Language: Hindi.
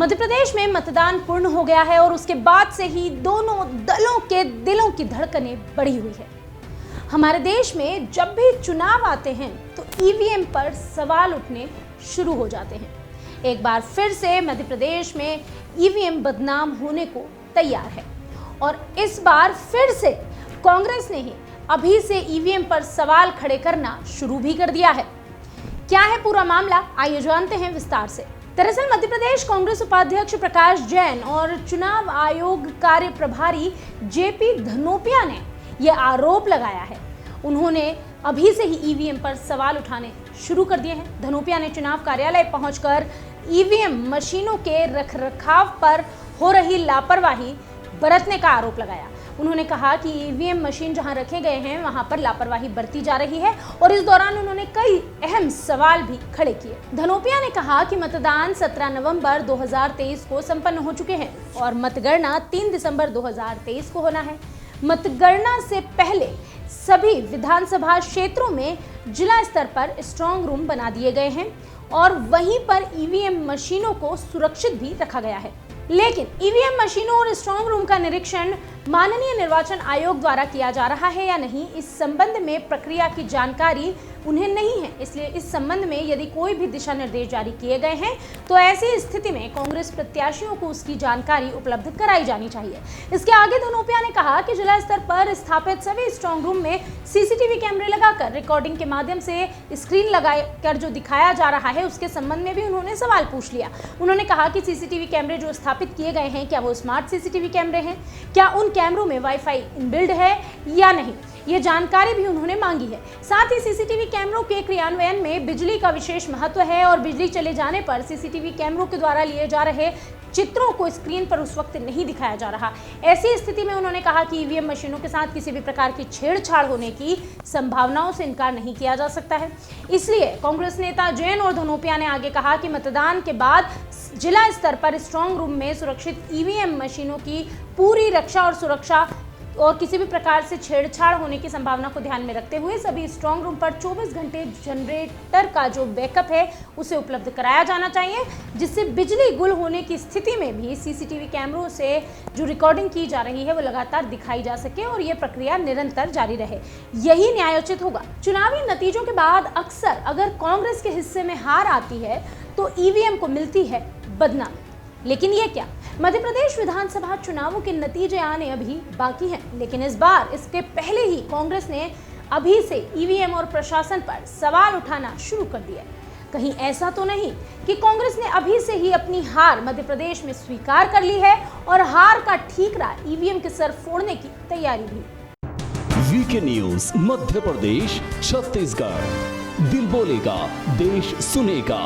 मध्य प्रदेश में मतदान पूर्ण हो गया है और उसके बाद से ही दोनों दलों के दिलों की धड़कनें बढ़ी हुई है। हमारे देश में जब भी चुनाव आते हैं तो ईवीएम पर सवाल उठने शुरू हो जाते हैं। एक बार फिर से मध्य प्रदेश में ईवीएम बदनाम होने को तैयार है और इस बार फिर से कांग्रेस ने ही अभी से ईवीएम पर सवाल खड़े करना शुरू भी कर दिया है। क्या है पूरा मामला, आइए जानते हैं विस्तार से। दरअसल मध्य प्रदेश कांग्रेस उपाध्यक्ष प्रकाश जैन और चुनाव आयोग कार्य प्रभारी जेपी धनोपिया ने यह आरोप लगाया है। उन्होंने अभी से ही ईवीएम पर सवाल उठाने शुरू कर दिए हैं। धनोपिया ने चुनाव कार्यालय पहुंचकर ईवीएम मशीनों के रखरखाव पर हो रही लापरवाही बरतने का आरोप लगाया। उन्होंने कहा कि ईवीएम मशीन जहां रखे गए हैं वहां पर लापरवाही बरती जा रही है और इस दौरान उन्होंने कई अहम सवाल भी खड़े किए। धनोपिया ने कहा कि मतदान 17 नवंबर 2023 को संपन्न हो चुके हैं और मतगणना 3 दिसंबर 2023 को होना है। मतगणना से पहले सभी विधानसभा क्षेत्रों में जिला स्तर पर स्ट्रांग रूम बना दिए गए हैं और वहीं पर ईवीएम मशीनों को सुरक्षित भी रखा गया है। लेकिन ईवीएम मशीनों और स्ट्रांग रूम का निरीक्षण माननीय निर्वाचन आयोग द्वारा किया जा रहा है या नहीं, इस संबंध में प्रक्रिया की जानकारी उन्हें नहीं है। इसलिए इस संबंध में यदि कोई भी दिशा निर्देश जारी किए गए हैं तो ऐसी स्थिति में कांग्रेस प्रत्याशियों को उसकी जानकारी उपलब्ध कराई जानी चाहिए। इसके आगे धनोपिया ने कहा कि जिला स्तर पर स्थापित सभी स्ट्रांग रूम में सीसीटीवी कैमरे लगाकर रिकॉर्डिंग के माध्यम से स्क्रीन लगाकर जो दिखाया जा रहा है उसके संबंध में भी उन्होंने सवाल पूछ लिया। उन्होंने कहा कि सीसीटीवी कैमरे जो स्थापित किए गए हैं क्या वो स्मार्ट सीसीटीवी कैमरे हैं, क्या उन कैमरों में वाईफाई इनबिल्ड है या नहीं, ये जानकारी भी उन्होंने मांगी है। साथ ही सीसीटीवी कैमरों के क्रियान्वयन में बिजली का विशेष महत्व है और बिजली चले जाने पर सीसीटीवी कैमरों के द्वारा लिए जा रहे चित्रों को स्क्रीन पर उस वक्त नहीं दिखाया जा रहा। ऐसी स्थिति में उन्होंने कहा कि ईवीएम मशीनों के साथ किसी भी प्रकार की छेड़छाड़ होने की संभावनाओं से इनकार नहीं किया जा सकता है। इसलिए कांग्रेस नेता जैन और धनोपिया ने आगे कहा कि मतदान के बाद जिला स्तर पर स्ट्रांग रूम में सुरक्षित ईवीएम मशीनों की पूरी रक्षा और सुरक्षा और किसी भी प्रकार से छेड़छाड़ होने की संभावना को ध्यान में रखते हुए सभी स्ट्रांग रूम पर 24 घंटे जनरेटर का जो बैकअप है उसे उपलब्ध कराया जाना चाहिए, जिससे बिजली गुल होने की स्थिति में भी सीसीटीवी कैमरों से जो रिकॉर्डिंग की जा रही है वो लगातार दिखाई जा सके और ये प्रक्रिया निरंतर जारी रहे। यही न्यायोचित होगा। चुनावी नतीजों के बाद अक्सर अगर कांग्रेस के हिस्से में हार आती है तो ईवीएम को मिलती है बदनामी। लेकिन ये क्या, मध्य प्रदेश विधानसभा चुनावों के नतीजे आने अभी बाकी हैं, लेकिन इस बार इसके पहले ही कांग्रेस ने अभी से ईवीएम और प्रशासन पर सवाल उठाना शुरू कर दिया। कहीं ऐसा तो नहीं कि कांग्रेस ने अभी से ही अपनी हार मध्य प्रदेश में स्वीकार कर ली है और हार का ठीकरा ईवीएम के सर फोड़ने की तैयारी भी। वीके न्यूज मध्य प्रदेश छत्तीसगढ़, दिल बोलेगा देश सुनेगा।